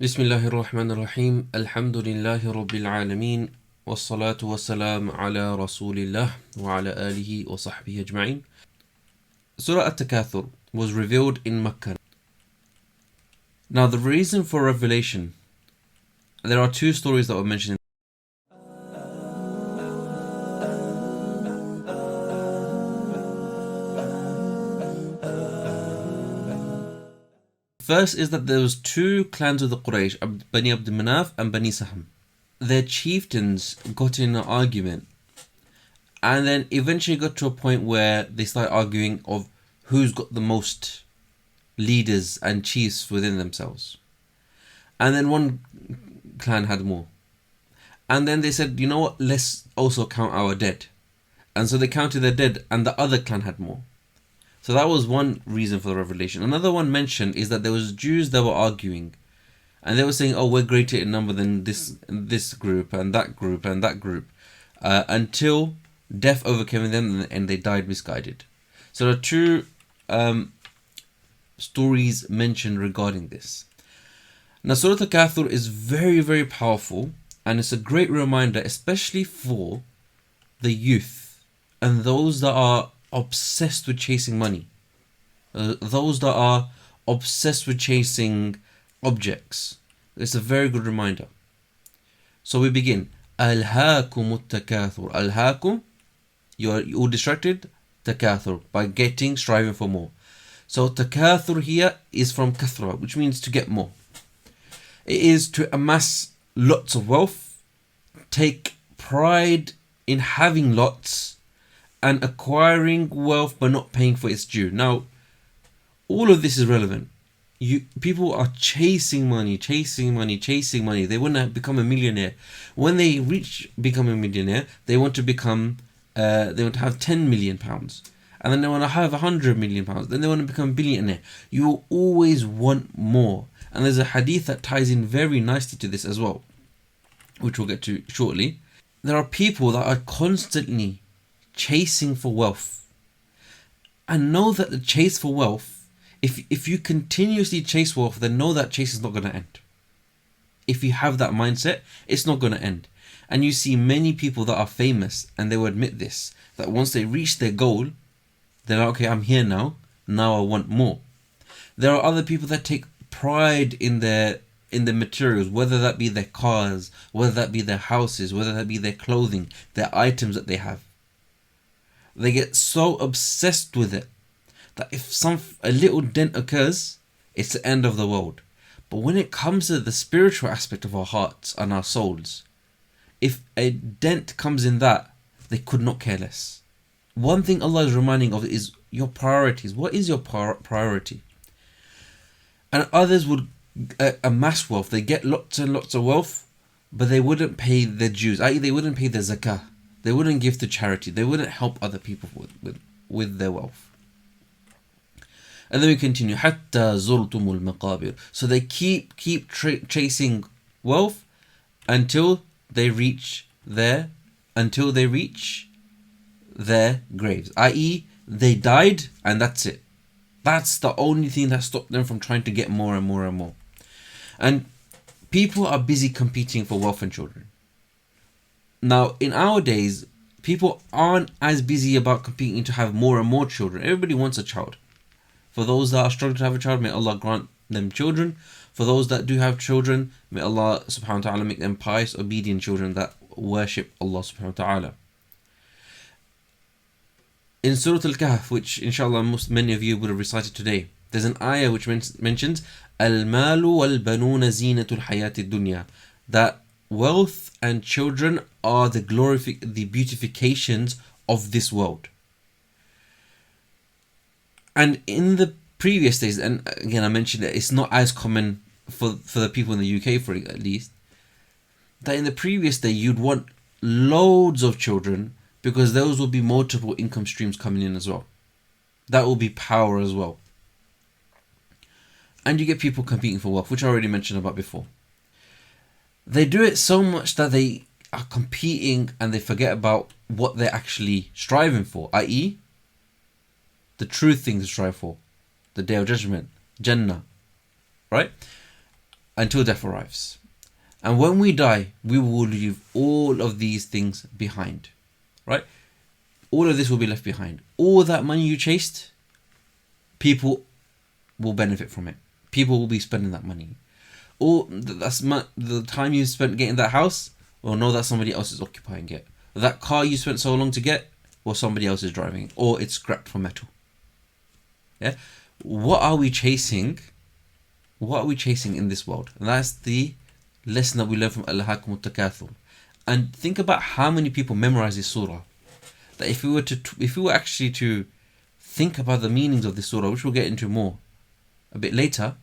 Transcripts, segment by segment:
بسم الله الرحمن الرحيم الحمد لله رب العالمين والصلاة والسلام على رسول الله وعلى آله وصحبه أجمعين. Surah Takathur was revealed in Makkah. Now the reason for revelation, there are two stories that were mentioned. First is that there was two clans of the Quraysh, Bani Abd Manaf and Bani Saham. Their chieftains got in an argument and then eventually got to a point where they started arguing of who's got the most leaders and chiefs within themselves. And then one clan had more. And then they said, you know what, let's also count our dead. And so they counted their dead and the other clan had more. So that was one reason for the revelation. Another one mentioned is that there was Jews that were arguing. And they were saying, oh, we're greater in number than this group and that group and that group. Until death overcame them and they died misguided. So there are two stories mentioned regarding this. Now Surah Takathur is very, very powerful. And it's a great reminder, especially for the youth and those that are obsessed with chasing money. Those that are obsessed with chasing objects. It's a very good reminder. So we begin. Alhaakum takathur. Alhaakum, you're distracted. Takathur, by striving for more. So takathur here is from kathra, which means to get more. It is to amass lots of wealth, take pride in having lots, and acquiring wealth but not paying for its due. Now, all of this is relevant. People are chasing money. They want to become a millionaire. When they become a millionaire, they want to have 10 million pounds, and then they want to have 100 million pounds. Then they want to become a billionaire. You will always want more. And there's a hadith that ties in very nicely to this as well, which we'll get to shortly. There are people that are constantly chasing for wealth, and know that the chase for wealth, if you continuously chase wealth, then know that chase is not going to end. If you have that mindset, it's not going to end. And you see many people that are famous, and they will admit this, that once they reach their goal, they're like, okay, I'm here now I want more. There are other people that take pride in the materials, whether that be their cars, whether that be their houses, whether that be their clothing, their items that they have. They get so obsessed with it that if a little dent occurs, it's the end of the world. But when it comes to the spiritual aspect of our hearts and our souls, if a dent comes in that, they could not care less. One thing Allah is reminding of is your priorities. What is your priority? And others would amass wealth. They get lots and lots of wealth, but they wouldn't pay their dues. I.e., they wouldn't pay their zakah. They wouldn't give to charity. They wouldn't help other people with their wealth. And then we continue. حَتَّى زُرْتُمُ الْمَقَابِرِ. So they keep chasing wealth until they reach their graves. I.e., they died and that's it. That's the only thing that stopped them from trying to get more and more and more. And people are busy competing for wealth and children. Now, in our days, people aren't as busy about competing to have more and more children. Everybody wants a child. For those that are struggling to have a child, may Allah grant them children. For those that do have children, may Allah subhanahu wa ta'ala make them pious, obedient children that worship Allah subhanahu wa ta'ala. In Surah Al-Kahf, which inshallah many of you would have recited today, there's an ayah which mentions Al-malu wal-banuna zinatul hayati dunya, that wealth and children are the beautifications of this world. And in the previous days, and again I mentioned that it's not as common for the people in the UK, for at least, that in the previous day you'd want loads of children, because those will be multiple income streams coming in as well. That will be power as well. And you get people competing for wealth, which I already mentioned about before. They do it so much that they are competing and they forget about what they're actually striving for, i.e., the true thing to strive for, the Day of Judgement, Jannah, right? until death arrives. And when we die, we will leave all of these things behind, right? All of this will be left behind. All that money you chased, people will benefit from it. People will be spending that money. The time you spent getting that house, well, know that somebody else is occupying it. That car you spent so long to get, well, somebody else is driving it, or it's scrapped for metal. Yeah, what are we chasing? What are we chasing in this world? And that's the lesson that we learn from Alhaakumut Takathur. And think about how many people memorize this surah. That if we were actually to think about the meanings of this surah, which we'll get into more a bit later,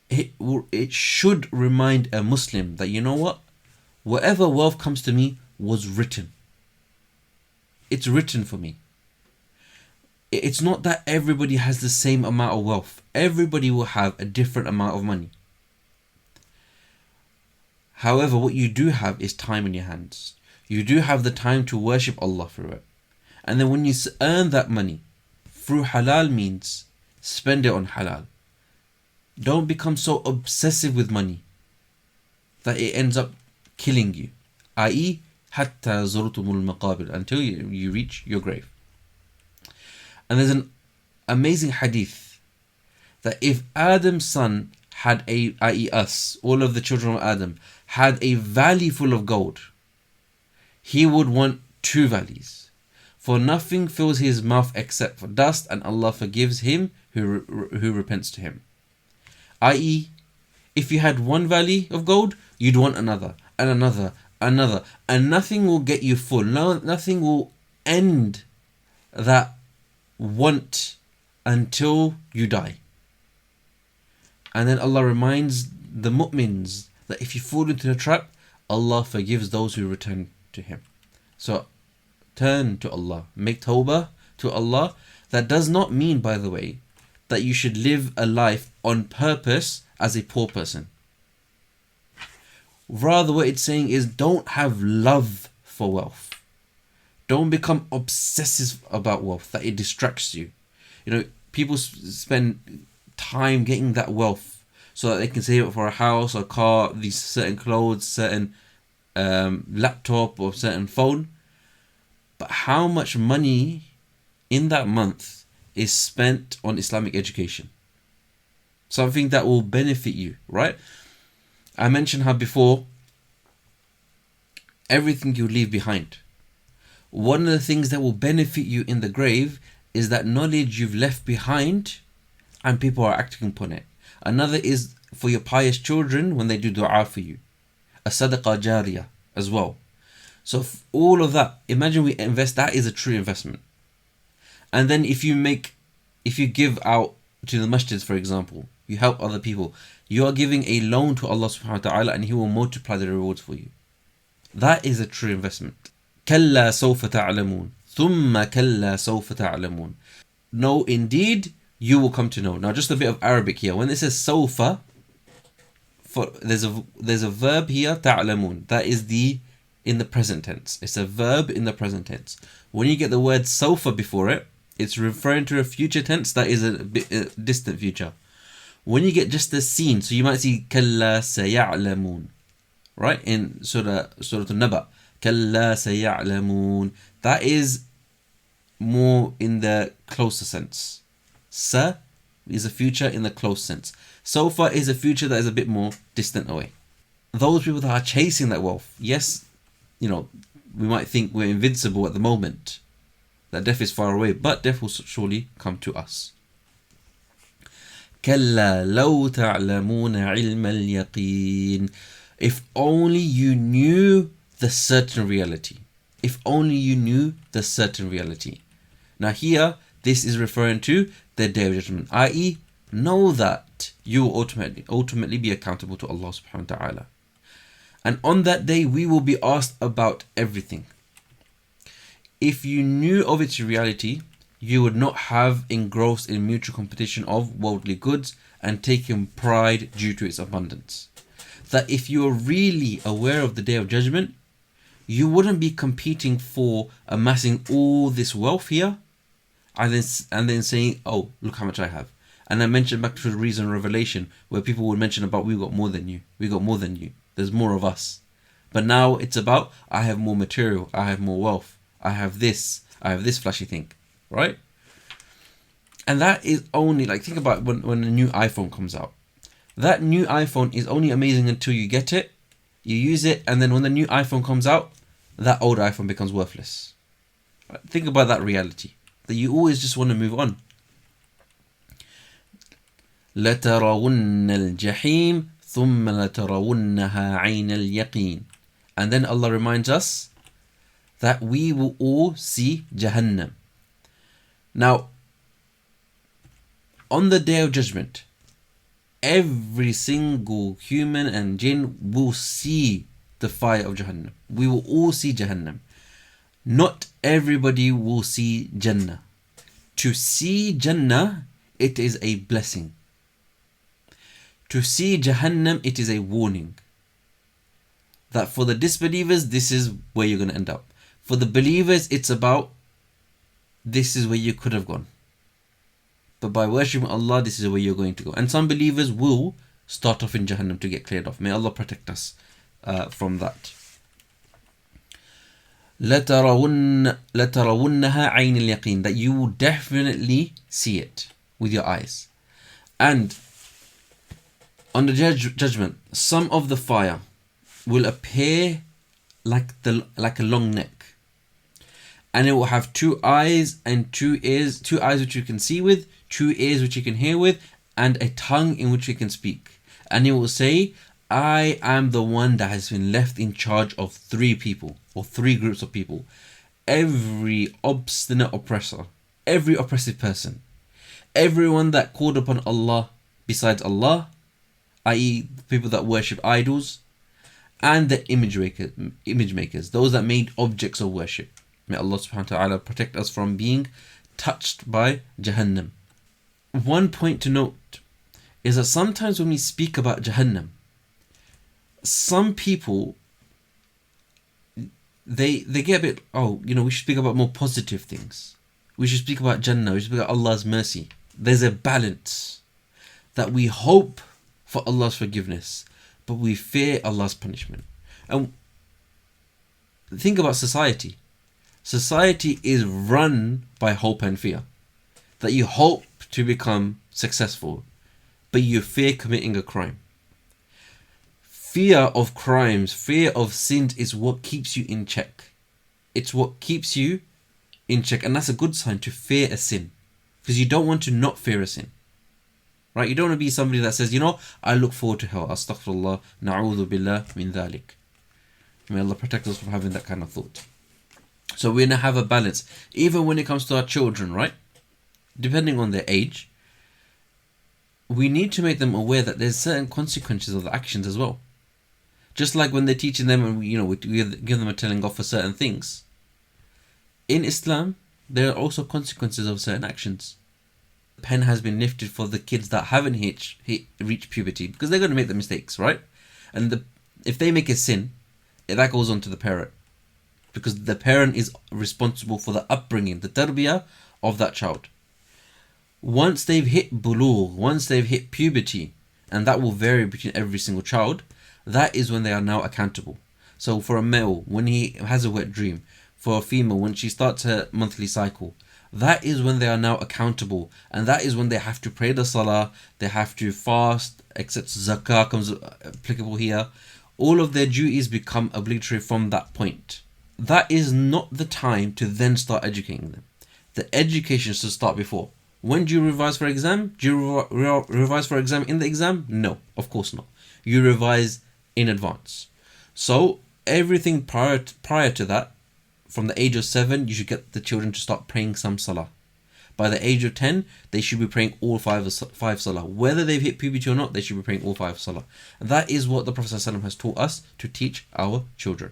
it should remind a Muslim that, you know what, whatever wealth comes to me was written. It's written for me. It's not that everybody has the same amount of wealth. Everybody will have a different amount of money. However, what you do have is time in your hands. You do have the time to worship Allah through it. And then when you earn that money through halal means, spend it on halal. Don't become so obsessive with money that it ends up killing you. i.e., حتى زرتم المقابر, until you reach your grave. And there's an amazing hadith that if Adam's son had i.e. us, all of the children of Adam, had a valley full of gold, he would want 2 valleys. For nothing fills his mouth except for dust, and Allah forgives him who repents to him. I.e., if you had 1 valley of gold, you'd want another, and another, and nothing will get you full. Nothing will end that want until you die. And then Allah reminds the mu'mins that if you fall into the trap, Allah forgives those who return to Him. So turn to Allah, make tawbah to Allah. That does not mean, by the way, that you should live a life on purpose as a poor person. Rather, what it's saying is, don't have love for wealth. Don't become obsessive about wealth, that it distracts you. You know, people spend time getting that wealth so that they can save it for a house, a car, these certain clothes, certain laptop or certain phone. But how much money in that month is spent on Islamic education? Something that will benefit you, right? I mentioned how before, everything you leave behind. One of the things that will benefit you in the grave is that knowledge you've left behind and people are acting upon it. Another is for your pious children when they do dua for you. A sadaqah jariyah as well. So all of that, imagine we invest, that is a true investment. And then if you give out to the masjids, for example, you help other people, you are giving a loan to Allah subhanahu wa ta'ala, and He will multiply the rewards for you. That is a true investment. كَلَّا سَوْفَ تَعْلَمُونَ ثُمَّ كَلَّا سَوْفَ تَعْلَمُونَ. No, indeed, you will come to know. Now, just a bit of Arabic here. When it says سَوْفَ, there's a verb here, تَعْلَمُونَ. That is in the present tense. It's a verb in the present tense. When you get the word سَوْفَ before it, it's referring to a future tense that is a distant future. When you get just the scene, so you might see كَلَّا سَيَعْلَمُونَ, right? In Surah An-Naba. كَلَّا سَيَعْلَمُونَ. That is more in the closer sense. Sa is a future in the close sense. Sofa is a future that is a bit more distant away. Those people that are chasing that wealth, yes, you know, we might think we're invincible at the moment, that death is far away, but death will surely come to us. كَلَّا لَوْ تَعْلَمُونَ عِلْمَ الْيَقِينِ. If only you knew the certain reality. If only you knew the certain reality. Now here, this is referring to the Day of Judgment, i.e., know that you will ultimately be accountable to Allah subhanahu wa ta'ala. And on that day, we will be asked about everything. If you knew of its reality, you would not have engrossed in mutual competition of worldly goods and taken pride due to its abundance. That if you are really aware of the Day of Judgment, you wouldn't be competing for amassing all this wealth here and then saying, oh, look how much I have. And I mentioned back to the reason revelation, where people would mention about we got more than you. We got more than you. There's more of us. But now it's about I have more material. I have more wealth. I have this flashy thing. Right? And that is only, like, think about when a new iPhone comes out. That new iPhone is only amazing until you get it, you use it, and then when the new iPhone comes out, that old iPhone becomes worthless. Right? Think about that reality. That you always just want to move on. لَتَرَوُنَّ الْجَحِيمِ ثُمَّ لَتَرَوُنَّهَا عَيْنَ الْيَقِينِ. And then Allah reminds us that we will all see Jahannam. Now, on the Day of Judgment, every single human and jinn will see the fire of Jahannam. We will all see Jahannam. Not everybody will see Jannah. To see Jannah, it is a blessing. To see Jahannam, it is a warning. That for the disbelievers, this is where you're going to end up. For the believers, it's about this is where you could have gone. But by worshipping Allah, this is where you're going to go. And some believers will start off in Jahannam to get cleared off. May Allah protect us from that. لَتَرَوُنَّهَا عَيْنِ الْيَقِينِ. That you will definitely see it with your eyes. And on the judgment, some of the fire will appear like a long neck. And it will have 2 eyes and 2 ears, 2 eyes which you can see with, 2 ears which you can hear with, and a tongue in which you can speak. And it will say, I am the one that has been left in charge of 3 people, or 3 groups of people. Every obstinate oppressor, every oppressive person, everyone that called upon Allah besides Allah, i.e. people that worship idols, and the image makers, those that made objects of worship. May Allah subhanahu wa ta'ala protect us from being touched by Jahannam. One point to note is that sometimes when we speak about Jahannam, some people, they get a bit, we should speak about more positive things. We should speak about Jannah, we should speak about Allah's mercy. There's a balance that we hope for Allah's forgiveness, but we fear Allah's punishment. And think about society. Society is run by hope and fear. That you hope to become successful, but you fear committing a crime. Fear of crimes, fear of sins is what keeps you in check. It's what keeps you in check. And that's a good sign, to fear a sin. Because you don't want to not fear a sin. Right? You don't want to be somebody that says, I look forward to hell. Astaghfirullah, na'udhu billah min dhalik. May Allah protect us from having that kind of thought. So we're going to have a balance. Even when it comes to our children, right? Depending on their age, we need to make them aware that there's certain consequences of the actions as well. Just like when they're teaching them and we give them a telling off for certain things. In Islam, there are also consequences of certain actions. The pen has been lifted for the kids that haven't reached puberty, because they're going to make the mistakes, right? And if they make a sin, that goes on to the parent. Because the parent is responsible for the upbringing, the tarbiyah of that child. Once they've hit bulugh, once they've hit puberty, and that will vary between every single child, that is when they are now accountable. So for a male, when he has a wet dream, for a female, when she starts her monthly cycle, that is when they are now accountable. And that is when they have to pray the salah, they have to fast, except zakah comes applicable here. All of their duties become obligatory from that point. That is not the time to then start educating them. The education should start before. When do you revise for exam? Do you revise for exam in the exam? No, of course not. You revise in advance. So everything prior to that, from the age of 7, you should get the children to start praying some salah. By the age of 10, they should be praying all five salah. Whether they've hit puberty or not, they should be praying all 5 salah. And that is what the Prophet ﷺ has taught us to teach our children.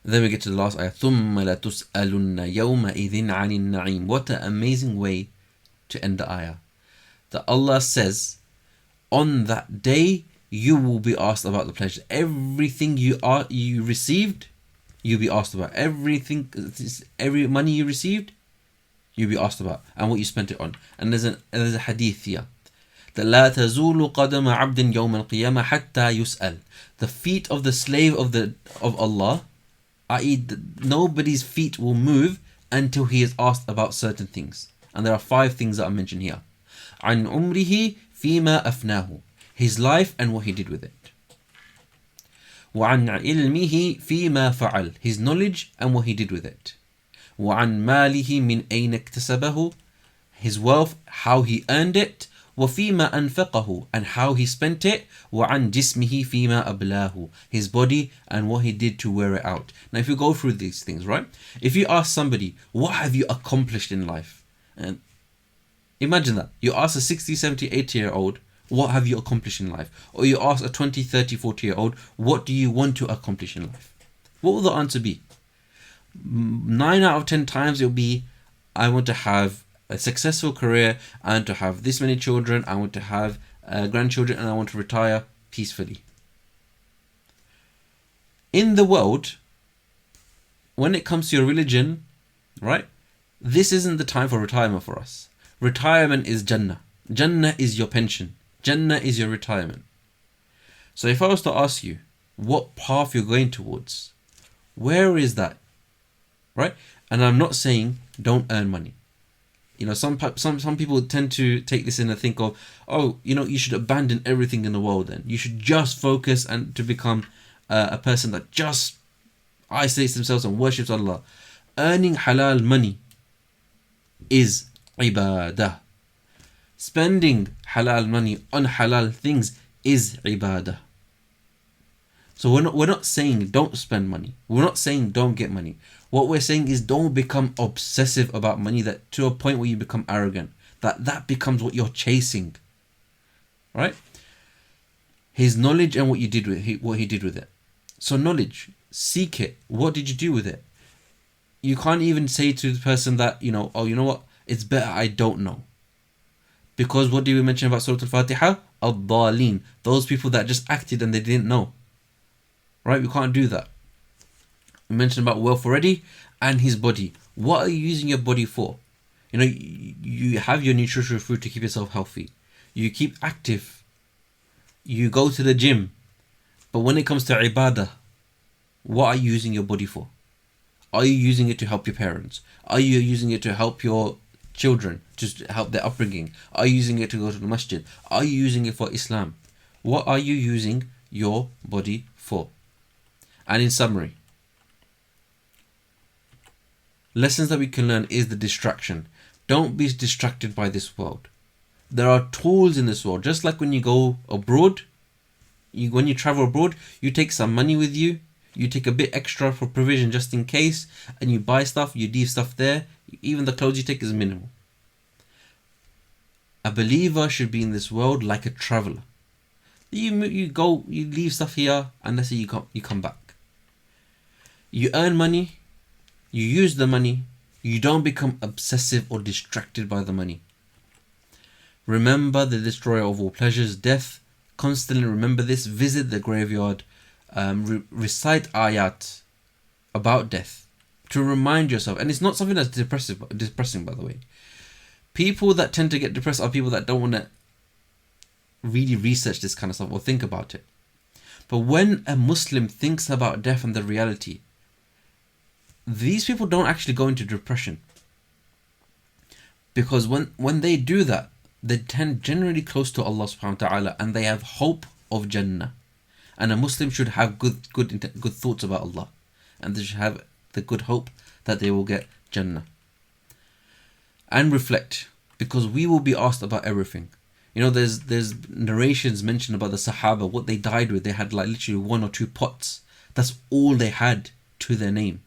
Then we get to the last ayah. ثُمَّ لَتُسْأَلُنَّ يَوْمَئِذٍ عَنِ النَّعِيمِ. What an amazing way to end the ayah. That Allah says, on that day, you will be asked about the pleasure. Everything you received, you'll be asked about. Every money you received, you'll be asked about, and what you spent it on. And there's a hadith here that لا تزول قدم عبد يوم القيامة حتى يسأل. The feet of the slave of Allah, i.e. nobody's feet will move until he is asked about certain things. And there are 5 things that are mentioned here. عن عمره فيما أفناه, his life and what he did with it. وعن علمه فيما فعل, his knowledge and what he did with it. وعن ماله من أين اكتسبه, his wealth, how he earned it. وفيما أنفقه, and how he spent it. وعن جسمه فيما أبلاه, his body and what he did to wear it out. Now if you go through these things, right? If you ask somebody, what have you accomplished in life? And imagine that. You ask a 60, 70, 80-year-old, what have you accomplished in life? Or you ask a 20, 30, 40-year-old, what do you want to accomplish in life? What will the answer be? 9 out of 10 times it'll be, I want to have a successful career, I want to have this many children, I want to have grandchildren, and I want to retire peacefully. In the world, when it comes to your religion, right, this isn't the time for retirement for us. Retirement is Jannah. Jannah is your pension. Jannah is your retirement. So if I was to ask you what path you're going towards, where is that? Right? And I'm not saying don't earn money. You know, some people tend to take this in and think of, oh, you know, you should abandon everything in the world then. You should just focus and to become a person that just isolates themselves and worships Allah. Earning halal money is ibadah. Spending halal money on halal things is ibadah. So we're not saying don't spend money. We're not saying don't get money. What we're saying is don't become obsessive about money, that to a point where you become arrogant. That becomes what you're chasing. Right? His knowledge and what he did with it. So knowledge, seek it. What did you do with it? You can't even say to the person that, you know, oh, you know what? It's better I don't know. Because what did we mention about Surah Al-Fatiha? Ad-Daleen. Those people that just acted and they didn't know. Right? We can't do that. We mentioned about wealth already, and his body. What are you using your body for? You know, you have your nutritional food to keep yourself healthy. You keep active. You go to the gym. But when it comes to ibadah, what are you using your body for? Are you using it to help your parents? Are you using it to help your children, to help their upbringing? Are you using it to go to the masjid? Are you using it for Islam? What are you using your body for? And in summary, lessons that we can learn is the distraction. Don't be distracted by this world. There are tools in this world. Just like when you go abroad, when you travel abroad, you take some money with you. You take a bit extra for provision just in case, and you buy stuff, you leave stuff there. Even the clothes you take is minimal. A believer should be in this world like a traveler. You go, you leave stuff here, and let's say you come back. You earn money, you use the money, you don't become obsessive or distracted by the money. Remember the destroyer of all pleasures, death. Constantly remember this. Visit the graveyard. Recite ayat about death to remind yourself. And it's not something that's depressing, by the way. People that tend to get depressed are people that don't want to really research this kind of stuff or think about it. But when a Muslim thinks about death and the reality, these people don't actually go into depression. Because when they do that, they tend generally close to Allah subhanahu wa ta'ala, and they have hope of Jannah. And a Muslim should have good thoughts about Allah, and they should have the good hope that they will get Jannah. And reflect, because we will be asked about everything. You know, there's narrations mentioned about the Sahaba, what they died with. They had like literally 1 or 2 pots. That's all they had to their name.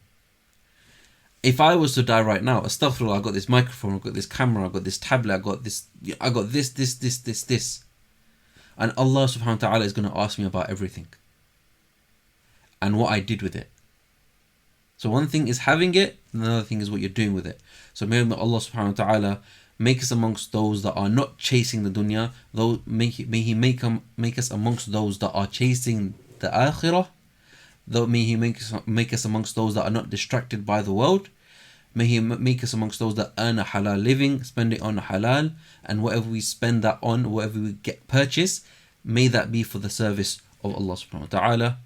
If I was to die right now, astaghfirullah, I got this microphone, I got this camera, I got this tablet, I got this. And Allah subhanahu wa ta'ala is going to ask me about everything. And what I did with it. So one thing is having it, and another thing is what you're doing with it. So may Allah subhanahu wa ta'ala make us amongst those that are not chasing the dunya. May He make us amongst those that are chasing the akhirah. May He make us amongst those that are not distracted by the world. May He make us amongst those that earn a halal living, spend it on halal, and whatever we spend that on, whatever we get purchase, may that be for the service of Allah subhanahu wa ta'ala.